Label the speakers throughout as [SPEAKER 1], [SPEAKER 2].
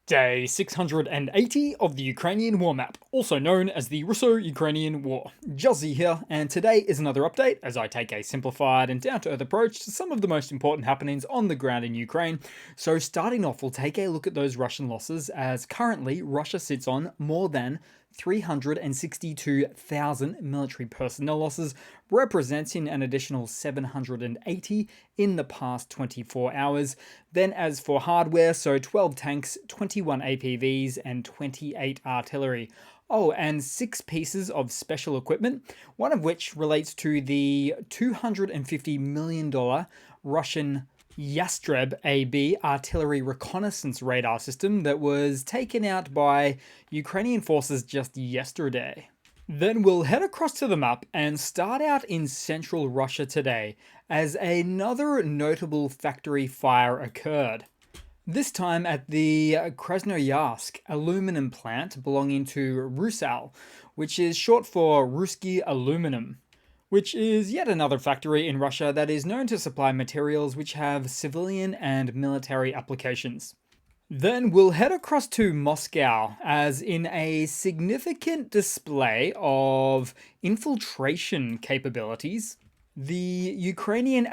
[SPEAKER 1] Day 680 of the Ukrainian War Map, also known as the Russo-Ukrainian War. Juzzy here, and today is another update as I take a simplified and down-to-earth approach to some of the most important happenings on the ground in Ukraine. So starting off, we'll take a look at those Russian losses, as currently Russia sits on more than 362,000 military personnel losses, representing an additional 780 in the past 24 hours. Then as for hardware, so 12 tanks, 21 APVs, and 28 artillery. Oh, and 6 pieces of special equipment, one of which relates to the $250 million Russian Yastreb AB artillery reconnaissance radar system that was taken out by Ukrainian forces just yesterday. Then we'll head across to the map and start out in central Russia today, as another notable factory fire occurred. This time at the Krasnoyarsk aluminum plant belonging to Rusal, which is short for Ruski Aluminum, which is yet another factory in Russia that is known to supply materials which have civilian and military applications. Then we'll head across to Moscow, as in a significant display of infiltration capabilities, the Ukrainian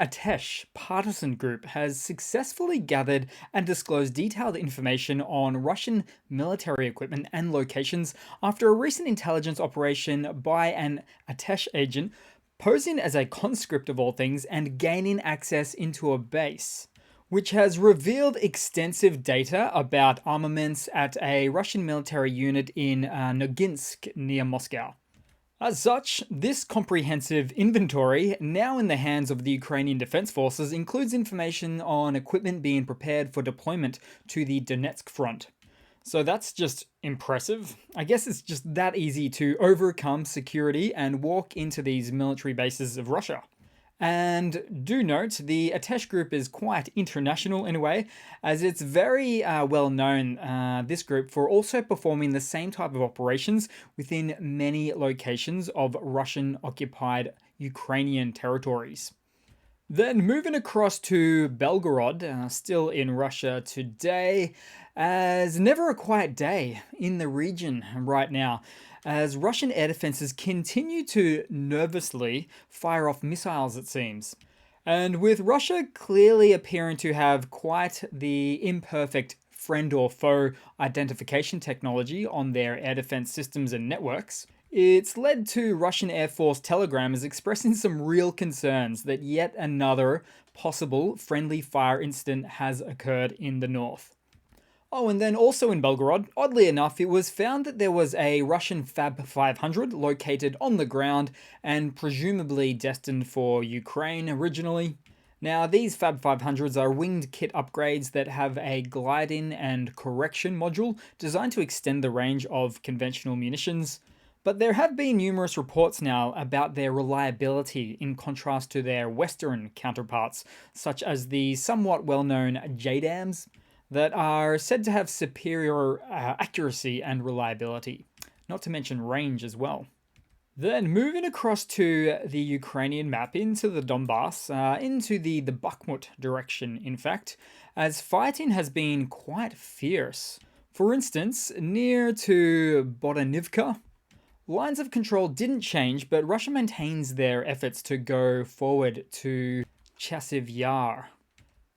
[SPEAKER 1] Partisan group has successfully gathered and disclosed detailed information on Russian military equipment and locations after a recent intelligence operation by an Atesh agent posing as a conscript of all things and gaining access into a base, which has revealed extensive data about armaments at a Russian military unit in Noginsk near Moscow. As such, this comprehensive inventory, now in the hands of the Ukrainian Defense Forces, includes information on equipment being prepared for deployment to the Donetsk front. So that's just impressive. I guess it's just that easy to overcome security and walk into these military bases of Russia. And do note, the Atesh group is quite international in a way, as it's very well known, this group, for also performing the same type of operations within many locations of Russian-occupied Ukrainian territories. Then moving across to Belgorod, still in Russia today, as never a quiet day in the region right now, as Russian air defenses continue to nervously fire off missiles, it seems. And with Russia clearly appearing to have quite the imperfect friend or foe identification technology on their air defense systems and networks, it's led to Russian Air Force telegrams expressing some real concerns that yet another possible friendly fire incident has occurred in the north. Oh, and then also in Belgorod, oddly enough, it was found that there was a Russian Fab 500 located on the ground and presumably destined for Ukraine originally. Now, these Fab 500s are winged kit upgrades that have a gliding and correction module designed to extend the range of conventional munitions. But there have been numerous reports now about their reliability in contrast to their Western counterparts, such as the somewhat well-known JDAMs, that are said to have superior accuracy and reliability, not to mention range as well. Then moving across to the Ukrainian map into the Donbass, into the Bakhmut direction, in fact, as fighting has been quite fierce. For instance, near to Avdiivka, lines of control didn't change, but Russia maintains their efforts to go forward to Chasiv Yar.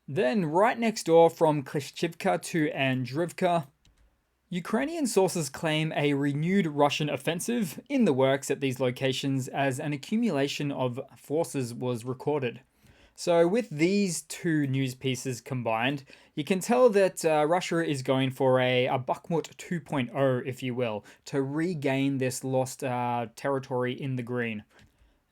[SPEAKER 1] Then right next door from Klishchivka to Andrivka, Ukrainian sources claim a renewed Russian offensive in the works at these locations as an accumulation of forces was recorded. So with these two news pieces combined, you can tell that Russia is going for a Bakhmut 2.0, if you will, to regain this lost territory in the green.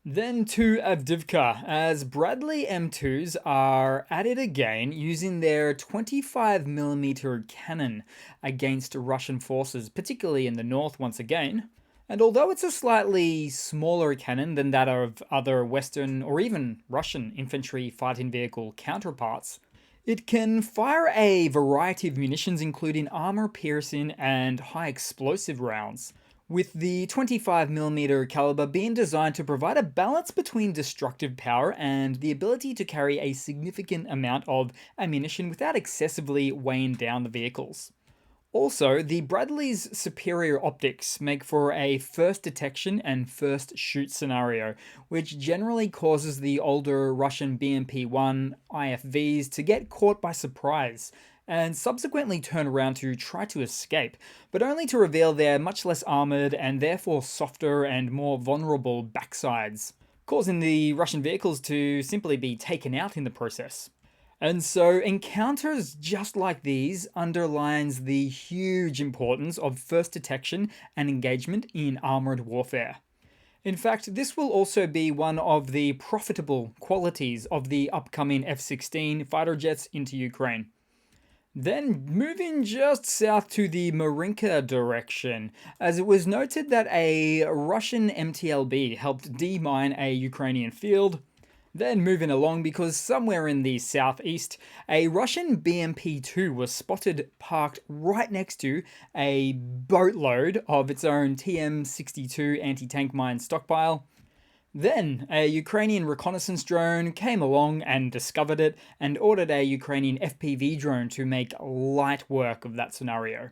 [SPEAKER 1] Then to Avdiivka, as Bradley M2s are at it again using their 25mm cannon against Russian forces, particularly in the north once again. And although it's a slightly smaller cannon than that of other Western or even Russian infantry fighting vehicle counterparts, it can fire a variety of munitions including armor-piercing and high explosive rounds, with the 25mm caliber being designed to provide a balance between destructive power and the ability to carry a significant amount of ammunition without excessively weighing down the vehicles. Also, the Bradley's superior optics make for a first detection and first shoot scenario, which generally causes the older Russian BMP-1 IFVs to get caught by surprise and subsequently turn around to try to escape, but only to reveal their much less armoured and therefore softer and more vulnerable backsides, causing the Russian vehicles to simply be taken out in the process. And so encounters just like these underlines the huge importance of first detection and engagement in armoured warfare. In fact, this will also be one of the profitable qualities of the upcoming F-16 fighter jets into Ukraine. Then moving just south to the Marinka direction, as it was noted that a Russian MTLB helped demine a Ukrainian field. Then moving along, because somewhere in the southeast, a Russian BMP-2 was spotted parked right next to a boatload of its own TM-62 anti-tank mine stockpile. Then a Ukrainian reconnaissance drone came along and discovered it and ordered a Ukrainian FPV drone to make light work of that scenario.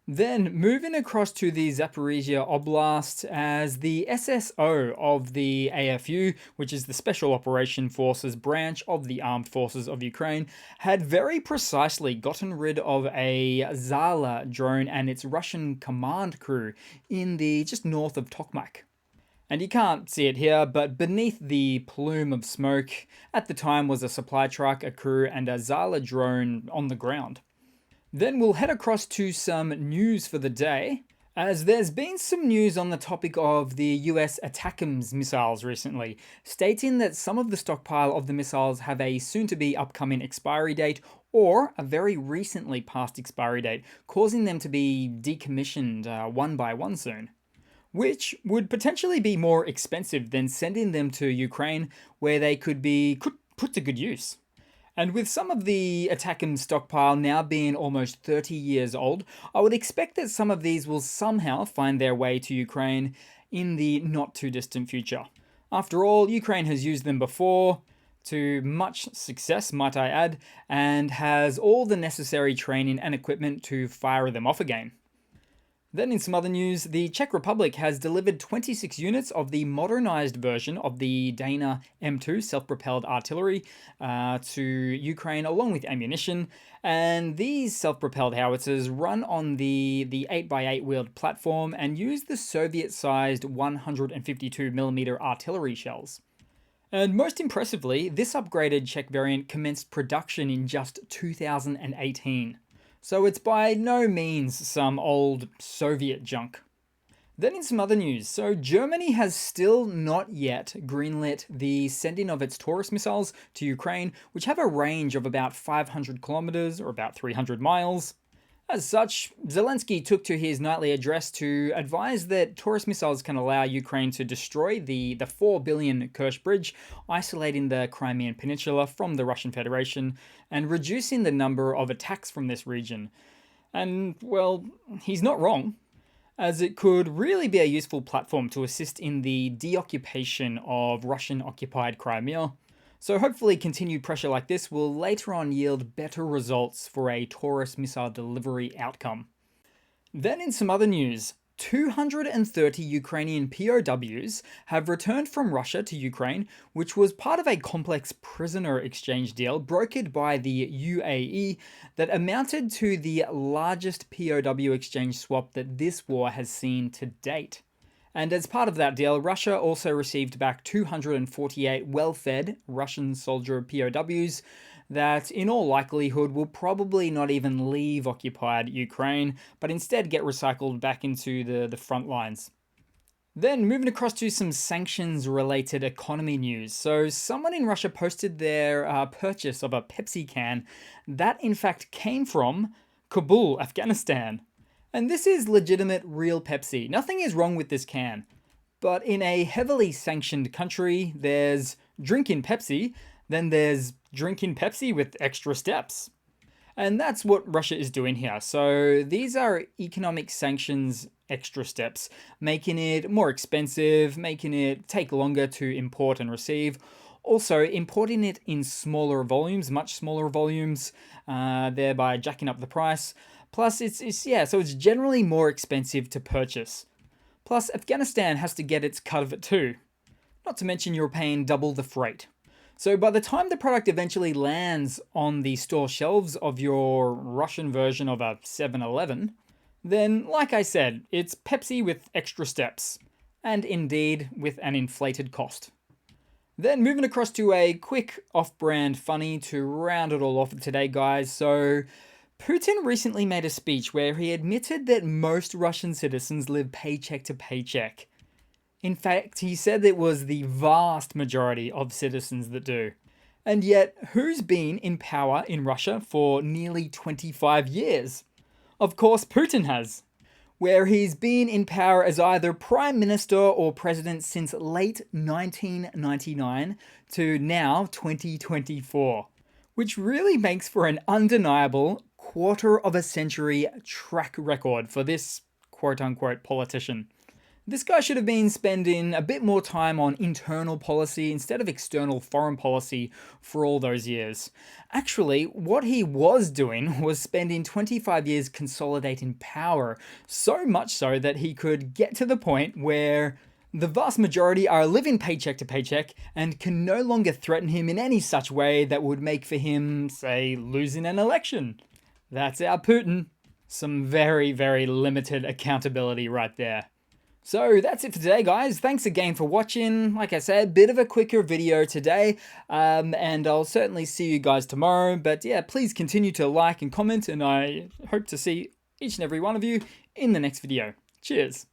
[SPEAKER 1] Then moving across to the Zaporizhzhia Oblast, as the SSO of the AFU, which is the Special Operation Forces branch of the Armed Forces of Ukraine, had very precisely gotten rid of a Zala drone and its Russian command crew in the just north of Tokmak. And you can't see it here, but beneath the plume of smoke at the time was a supply truck, a crew, and a Zala drone on the ground. Then we'll head across to some news for the day, as there's been some news on the topic of the US ATACMS missiles recently, stating that some of the stockpile of the missiles have a soon-to-be upcoming expiry date or a very recently passed expiry date, causing them to be decommissioned one by one soon, which would potentially be more expensive than sending them to Ukraine, where they could be put to good use. And with some of the ATACMS stockpile now being almost 30 years old, I would expect that some of these will somehow find their way to Ukraine in the not too distant future. After all, Ukraine has used them before, to much success, might I add, and has all the necessary training and equipment to fire them off again. Then in some other news, the Czech Republic has delivered 26 units of the modernized version of the Dana M2 self-propelled artillery to Ukraine, along with ammunition. And these self-propelled howitzers run on the 8x8 wheeled platform and use the Soviet-sized 152mm artillery shells. And most impressively, this upgraded Czech variant commenced production in just 2018. So it's by no means some old Soviet junk. Then in some other news, so Germany has still not yet greenlit the sending of its Taurus missiles to Ukraine, which have a range of about 500 kilometers or about 300 miles. As such, Zelensky took to his nightly address to advise that Taurus missiles can allow Ukraine to destroy the 4 billion Kerch Bridge, isolating the Crimean Peninsula from the Russian Federation, and reducing the number of attacks from this region. And, well, he's not wrong, as it could really be a useful platform to assist in the deoccupation of Russian-occupied Crimea. So hopefully continued pressure like this will later on yield better results for a Taurus missile delivery outcome. Then in some other news, 230 Ukrainian POWs have returned from Russia to Ukraine, which was part of a complex prisoner exchange deal brokered by the UAE that amounted to the largest POW exchange swap that this war has seen to date. And as part of that deal, Russia also received back 248 well-fed Russian soldier POWs that in all likelihood will probably not even leave occupied Ukraine, but instead get recycled back into the front lines. Then moving across to some sanctions-related economy news. So someone in Russia posted their purchase of a Pepsi can that in fact came from Kabul, Afghanistan. And this is legitimate, real Pepsi. Nothing is wrong with this can. But in a heavily sanctioned country, there's drinking Pepsi, then there's drinking Pepsi with extra steps. And that's what Russia is doing here. So these are economic sanctions extra steps, making it more expensive, making it take longer to import and receive. Also, importing it in smaller volumes, much smaller volumes, thereby jacking up the price. Plus, so it's generally more expensive to purchase. Plus, Afghanistan has to get its cut of it too. Not to mention you're paying double the freight. So by the time the product eventually lands on the store shelves of your Russian version of a 7-Eleven, then, like I said, it's Pepsi with extra steps. And indeed, with an inflated cost. Then moving across to a quick off-brand funny to round it all off for today, guys. So, Putin recently made a speech where he admitted that most Russian citizens live paycheck to paycheck. In fact, he said it was the vast majority of citizens that do. And yet, who's been in power in Russia for nearly 25 years? Of course, Putin has, where he's been in power as either prime minister or president since late 1999 to now 2024, which really makes for an undeniable quarter-of-a-century track record for this quote-unquote politician. This guy should have been spending a bit more time on internal policy instead of external foreign policy for all those years. Actually, what he was doing was spending 25 years consolidating power, so much so that he could get to the point where the vast majority are living paycheck to paycheck and can no longer threaten him in any such way that would make for him, say, losing an election. That's our Putin. Some very, very limited accountability right there. So that's it for today, guys. Thanks again for watching. Like I said, bit of a quicker video today, and I'll certainly see you guys tomorrow. But yeah, please continue to like and comment, and I hope to see each and every one of you in the next video. Cheers.